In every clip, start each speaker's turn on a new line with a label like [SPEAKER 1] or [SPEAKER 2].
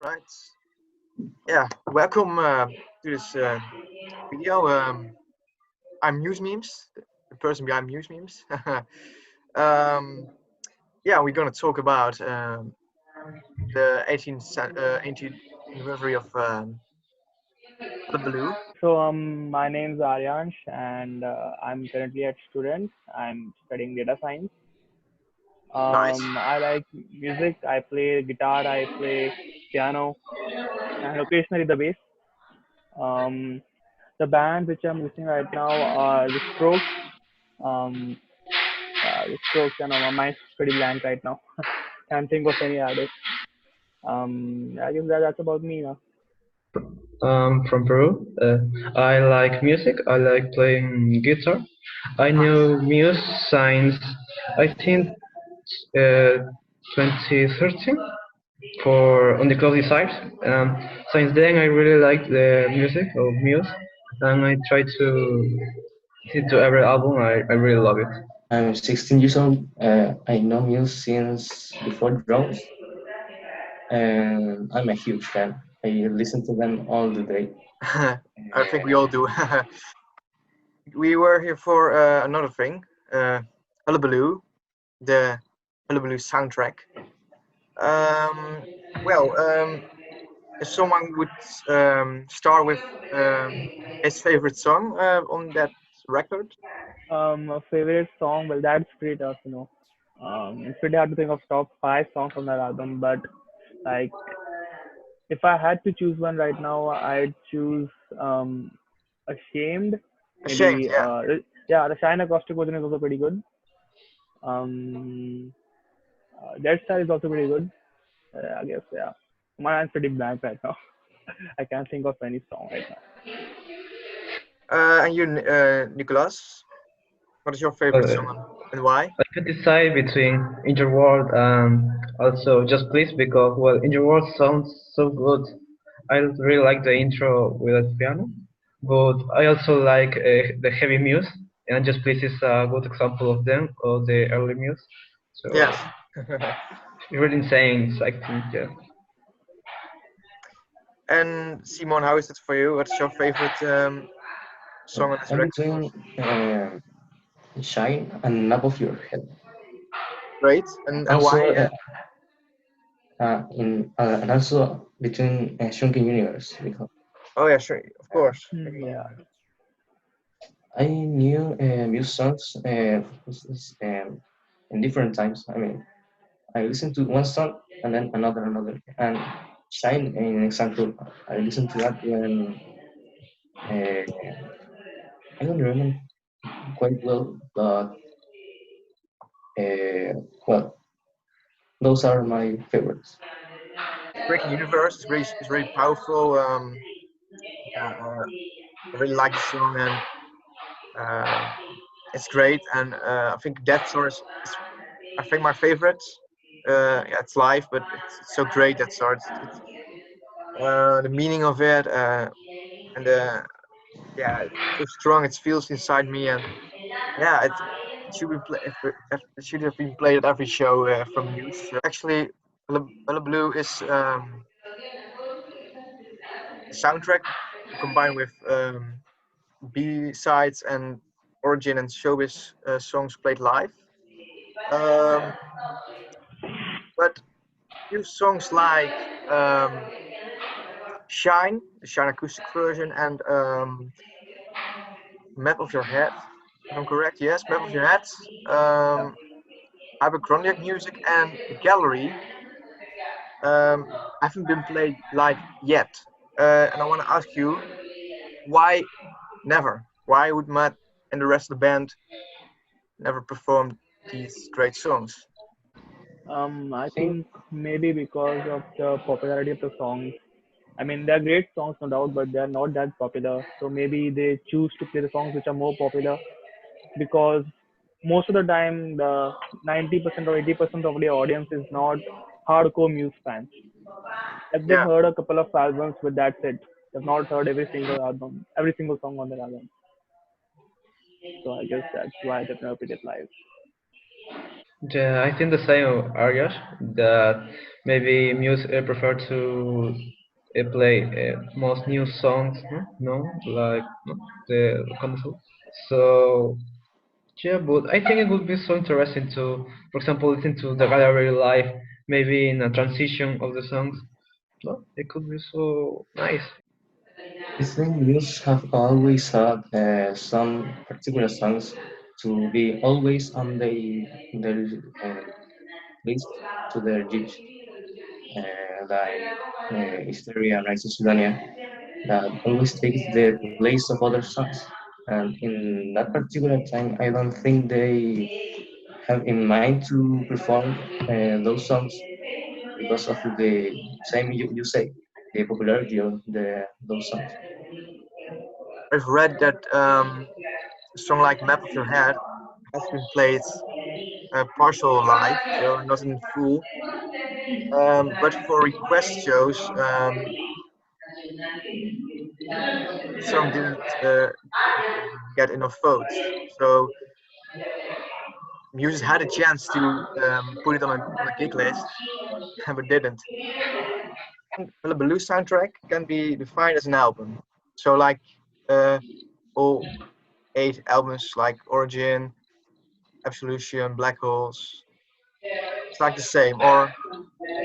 [SPEAKER 1] Right. Yeah. Welcome to this video. I'm News Memes, the person behind News Memes. um, yeah, we're gonna talk about the 18th anniversary of Hullabaloo.
[SPEAKER 2] My name is Aryansh, and I'm currently a student. I'm studying data science.
[SPEAKER 1] Nice.
[SPEAKER 2] I like music. I play guitar. I play piano, and occasionally the bass. Um, the band which I'm listening right now are the Strokes. Um, the Strokes, my mind's pretty blank right now. Can't think of any artist. I guess that's about me now.
[SPEAKER 3] From Peru. I like music. I like playing guitar. I
[SPEAKER 1] Nice.
[SPEAKER 3] know Muse since I think uh, 2013 for on the clothing side. Since then, I really like the music of Muse, and I try to listen to every album. I really love it.
[SPEAKER 4] I'm 16 years old. I know Muse since before drones, and I'm a huge fan. I listen to them all the day.
[SPEAKER 1] I think we all do. We were here for another thing, Hullabaloo, the Hullabaloo soundtrack. Um, if someone would start with his favorite song on that record.
[SPEAKER 2] A favorite song. Well, that's pretty tough. It's pretty hard to think of top five songs on that album, but like if I had to choose one right now, I'd choose Ashamed.
[SPEAKER 1] Ashamed,
[SPEAKER 2] Maybe
[SPEAKER 1] yeah.
[SPEAKER 2] yeah, the Shine acoustic version is also pretty good. Um, Dead Star is also pretty good. I guess yeah. My hand's pretty blank right now. I can't think of any song right now.
[SPEAKER 1] And you, Nicholas, what is your favorite
[SPEAKER 3] Uh,
[SPEAKER 1] song and why?
[SPEAKER 3] I could decide between In Your World and also Just Please because well, In Your World sounds so good. I really like the intro with the piano, but I also like the heavy muse, and Just Please is a good example of them of the early muse. So
[SPEAKER 1] Yes.
[SPEAKER 3] it's really insane. I think yeah.
[SPEAKER 1] And Simon, how is it for you? What's your favorite song on this
[SPEAKER 4] I'm
[SPEAKER 1] record?
[SPEAKER 4] between Shine and Above Your Head.
[SPEAKER 1] Great. And
[SPEAKER 4] Also,
[SPEAKER 1] why?
[SPEAKER 4] and also between Shrunken Universe because
[SPEAKER 1] Oh yeah, sure, of course.
[SPEAKER 2] Yeah.
[SPEAKER 4] I knew Muse songs in different times. I mean, I listened to one song and then another, and Shine, in example, I listened to that when I don't remember quite well, but well, those are my favorites.
[SPEAKER 1] Breaking Universe is really powerful. Yeah, I really like the song and uh, it's great. And I think that song is I think my favorite. Yeah, it's live, but it's so great that song. It's the meaning of it and yeah, it's so strong. It feels inside me and yeah, it should be it should have been played at every show from Muse. Actually, Hullabaloo is a soundtrack combined with B sides and Origin and Showbiz songs played live. Um, but few songs like Shine, the Shine acoustic version, and Map of Your Head. If I'm correct, yes, Map of Your Head. Um, Hyperchronic Music and Gallery haven't been played live yet. And I want to ask you, why never? Why would Matt and the rest of the band never perform these great songs?
[SPEAKER 2] I
[SPEAKER 4] I think
[SPEAKER 2] think maybe because of the popularity of the songs. I mean, they're great songs, no doubt, but they're not that popular. So maybe they choose to play the songs which are more popular because most of the time, the 90% or 80% of the audience is not hardcore Muse fans. Like they've
[SPEAKER 1] Yeah,
[SPEAKER 2] heard a couple of albums, but that's it. They've not heard every single album, every single song on the album. So I guess that's why they've never played it live.
[SPEAKER 3] Yeah, I think the same areas that maybe Muse prefer to play most new songs, no, like no, the console. So yeah, but I think it would be so interesting to, for example, listen to the gallery live, maybe in a transition of the songs. No, it could be so nice.
[SPEAKER 4] I think Muse have always had some particular songs to be always on their list to their judge, like Hysteria and Rise of Sidonia, that always takes the place of other songs. And in that particular time, I don't think they have in mind to perform those songs because of the same you say, the popularity of those songs.
[SPEAKER 1] I've read that a song like "Map of Your Head" has been played partial live, so not in full. But for request shows, the song didn't get enough votes. So Muses had a chance to put it on a gig list, but didn't. Hullabaloo Soundtrack can be defined as an album. So like uh, all 8 albums, like Origin, Absolution, Black Holes, it's like the same, or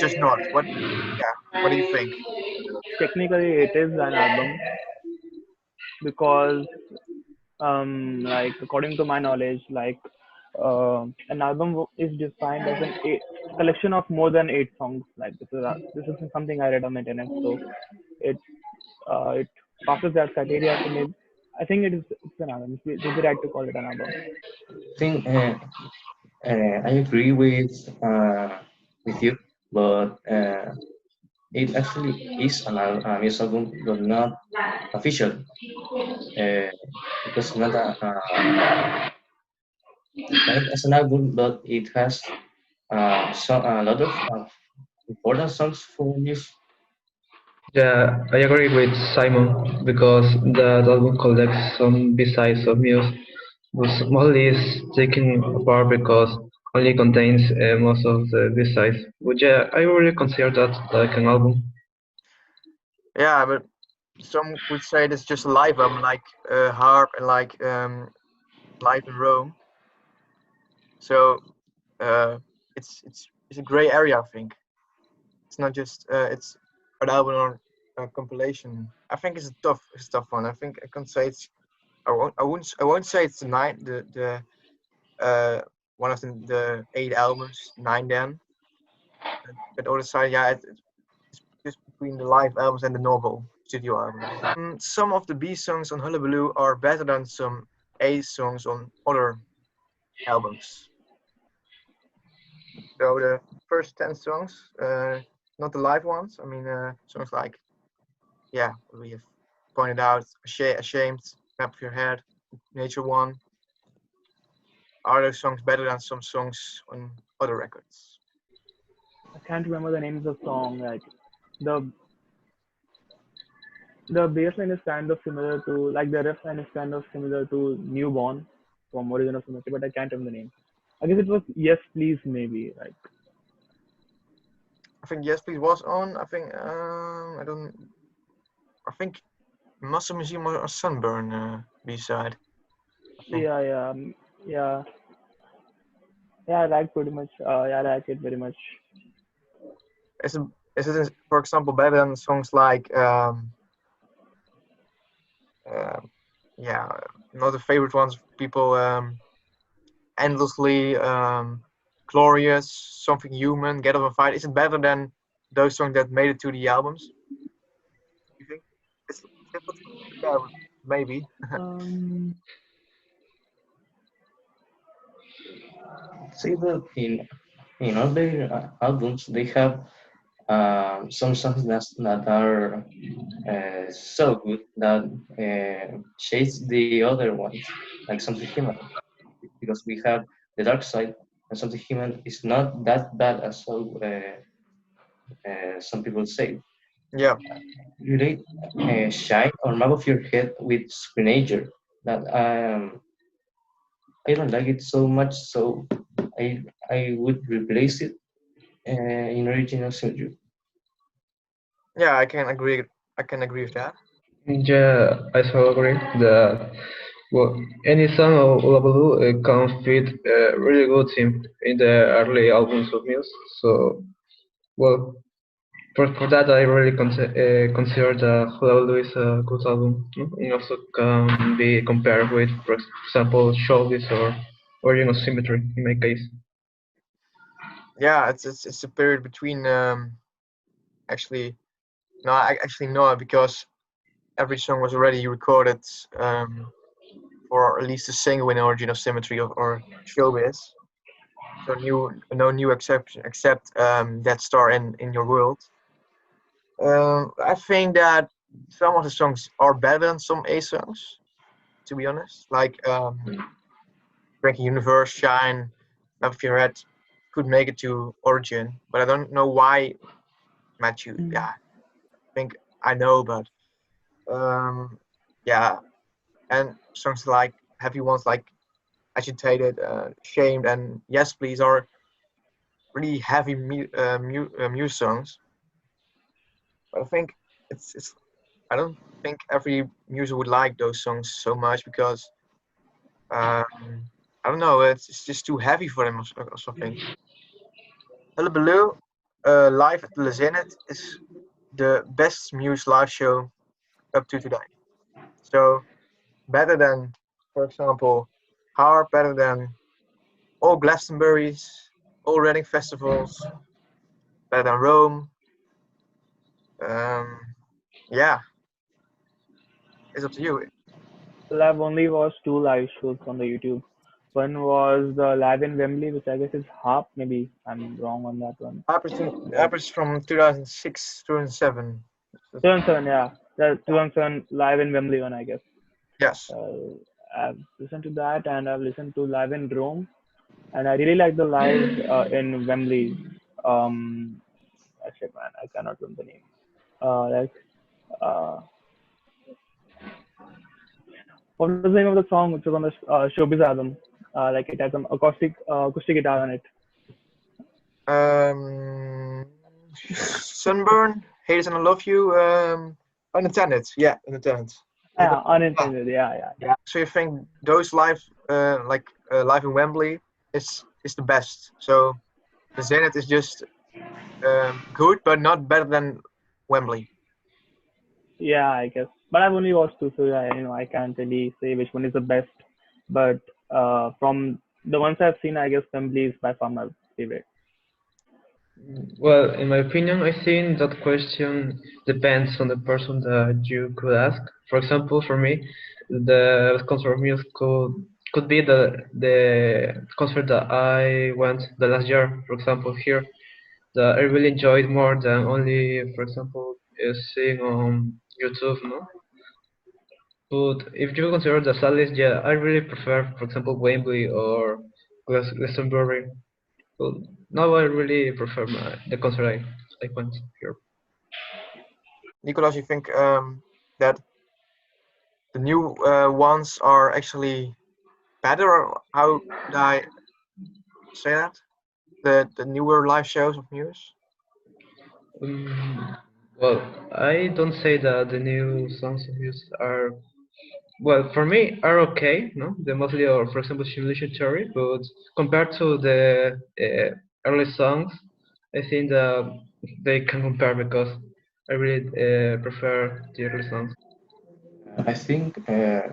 [SPEAKER 1] just not. What? Yeah. What do you think?
[SPEAKER 2] Technically, it is an album because, like according to my knowledge, like an album is defined as an collection of more than 8 songs. Like this is something I read on the internet, so it it passes that criteria. So maybe I think it's an album. It's the right to call it an album.
[SPEAKER 4] I think I agree with you, but it actually is a Muse album, but not official, uh, because not defined as an album, but it has a lot of important songs for Muse.
[SPEAKER 3] Yeah, I agree with Simon because that album collects some B-sides of Muse, but mostly is taken apart because only contains most of the B-sides. But yeah, I really consider that like an album.
[SPEAKER 1] Yeah, but some would say it's just a live album, like Harp and like Live in Rome. So uh, it's a gray area, I think. It's not just it's an album or a compilation. I think it's a tough one. I think I can say it's I won't say it's the one of the 8 albums, 9 then. But on the other side, yeah, it's just between the live albums and the novel studio albums. Some of the B songs on Hullabaloo are better than some A songs on other albums. So the first 10 songs, not the live ones. I mean, songs like yeah, we have pointed out, ashamed, map of your head, nature one. Are those songs better than some songs on other records?
[SPEAKER 2] I can't remember the names of song. Like the the bass line is kind of similar to like the riff line is kind of similar to Newborn from Origin of Symmetry, but I can't remember the name. I guess it was Yes Please maybe. Like
[SPEAKER 1] I think Yes Please was on. I think I don't. I think Muscle Museum or Sunburn B-side. I think
[SPEAKER 2] yeah, yeah, yeah, yeah. I like pretty much. Yeah, I like it very much.
[SPEAKER 1] is it is it for example better than songs like uh, yeah, not the favorite ones people endlessly glorious, something human, get up and fight. Is it better than those songs that made it to the albums? You think it's difficult to compare, maybe.
[SPEAKER 2] Um,
[SPEAKER 4] See that in all their albums, they have some songs that are so good that shades the other ones, like Something Human, because we have the dark side, and Something Human is not that bad as some people say.
[SPEAKER 1] Yeah,
[SPEAKER 4] Relate Shine or Map of Your Head with Screenager. That I don't like it so much, so I would replace it in Original Symmetry.
[SPEAKER 1] Yeah, I can agree. I can agree with that.
[SPEAKER 3] Yeah, I so agree that well, any song of Hullabaloo can fit really good in the early albums of Muse. So, well, for that I really consider that Hullabaloo is a good album. No? It also can be compared with, for example, Showbiz or Origin of Symmetry in my case.
[SPEAKER 1] Yeah, it's a period between actually no, I actually no, because every song was already recorded for at least a single in Origin of Symmetry or Showbiz. So no new exception except that star in your world. I think that some of the songs are better than some A songs, to be honest. Like Breaking Universe, Shine, Love Your Head could make it to Origin, but I don't know why Matthew. Yeah, I think I know, but um, yeah, and songs like heavy ones like Agitated, Shamed, and Yes Please are really heavy Muse songs. But I think it's I don't think every user would like those songs so much because I don't know, it's just too heavy for them or something. Hullabaloo live at the Zenith is the best Muse live show up to today. So better than, for example, Harp, better than all Glastonburys, all Reading festivals, better than Rome. Um, yeah, it's up to you.
[SPEAKER 2] Well, I've only watched two live shows on the YouTube. One was the live in Wembley, which I guess is half. Maybe I'm wrong on that one. But
[SPEAKER 1] Harp is from 2006, 2007.
[SPEAKER 2] 2007, yeah, the 2007 live in Wembley one, I guess.
[SPEAKER 1] Yes.
[SPEAKER 2] Uh, I've listened to that, and I've listened to live in Rome, and I really like the live in Wembley. Um, Shit, man, I cannot remember the name. Like, uh, what was the name of the song which was on the Showbiz album? Like it has some acoustic guitar on it.
[SPEAKER 1] Um, Sunburn, Haters and I Love You, Unintended. Yeah, Unintended.
[SPEAKER 2] Yeah,
[SPEAKER 1] Yeah.
[SPEAKER 2] unintended. Yeah, yeah.
[SPEAKER 1] So you think those live, live in Wembley, is the best? So the Zenith is just good, but not better than Wembley.
[SPEAKER 2] Yeah, I guess. But I've only watched two, so yeah, I can't really say which one is the best. But from the ones I've seen, I guess Wembley is by far my favorite.
[SPEAKER 3] Well, in my opinion, I think that question depends on the person that you could ask. For example, for me, the concert of music could be the concert that I went the last year. For example, here that I really enjoyed more than only, for example, seeing on YouTube. No, but if you consider the set list, yeah, I really prefer, for example, Wembley or Glastonbury. Well, now I really prefer the concert I went here.
[SPEAKER 1] Nicolas, you think that the new ones are actually better, or how could I say that? The newer live shows of Muse?
[SPEAKER 3] Um, well, I don't say that the new songs of music are well for me are okay. No, they mostly are, for example, simulation theory. But compared to the early songs, I think that they can compare because I really prefer the early songs.
[SPEAKER 4] I think the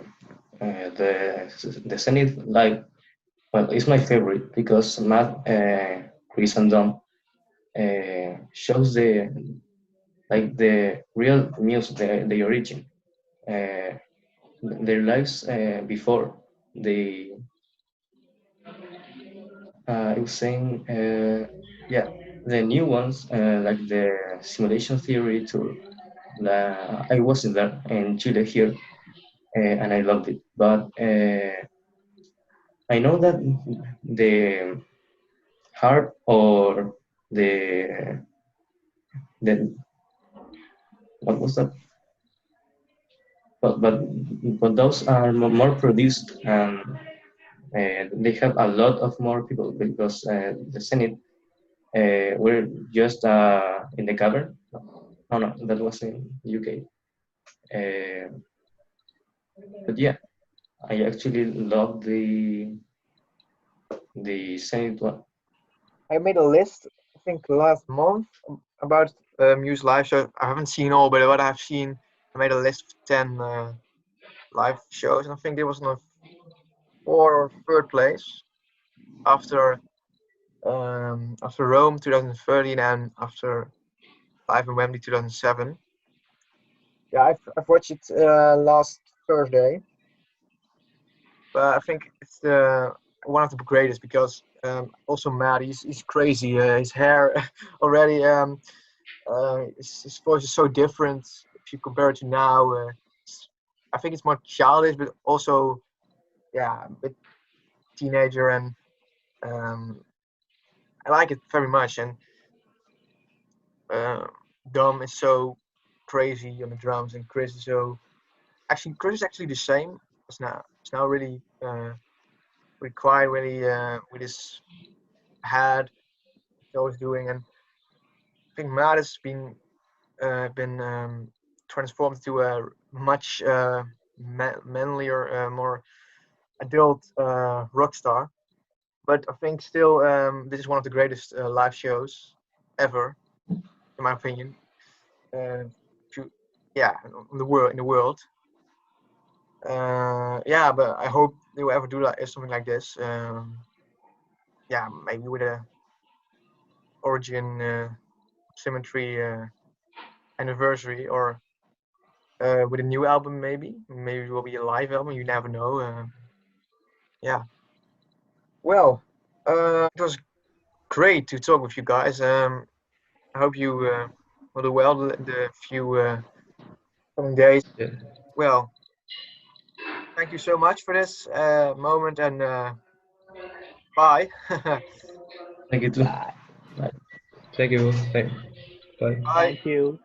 [SPEAKER 4] Zenith Live, well, it's my favorite because Matt, Chris, and Dom shows the real music, the origin, uh, their lives before they. I was saying, yeah, the new ones like the simulation theory tour. I was in there in Chile here, and I loved it. But I know that the heart or the what was that? But but those are more produced, they have a lot of more people because the Senate were just in the cavern. No, no, that was in UK. Uh, but yeah, I actually love the Senate one.
[SPEAKER 1] I made a list, I think last month, about Muse live shows. I haven't seen all, but what I've seen, I made a list of 10 live shows, and I think it was on the fourth or third place after after Rome 2013 and after live in Wembley 2007. Yeah, I've watched it last Thursday, but I think it's one of the greatest because also Matt, he's crazy. His hair already, his voice is so different if you compare it to now. I think it's more childish, but also yeah, a bit teenager, and um, I like it very much. And uh, Dom is so crazy on the drums, and Chris is actually the same. It's now really really quiet, really with his head. He's always doing, and I think Matt has been transformed to a much manlier, more adult rock star. But I think still this is one of the greatest live shows ever, in my opinion. To, yeah, in the world. Yeah, but I hope they will ever do something like this. Yeah, maybe with a Origin Symmetry anniversary, or with a new album, maybe it will be a live album. You never know. Yeah. Well, it was great to talk with you guys. I hope you will do well the few coming days.
[SPEAKER 3] Yeah.
[SPEAKER 1] Well, thank you so much for this moment, and bye.
[SPEAKER 4] Thank you too.
[SPEAKER 2] Bye.
[SPEAKER 4] Bye.
[SPEAKER 3] Thank you. Bye.
[SPEAKER 2] Thank you.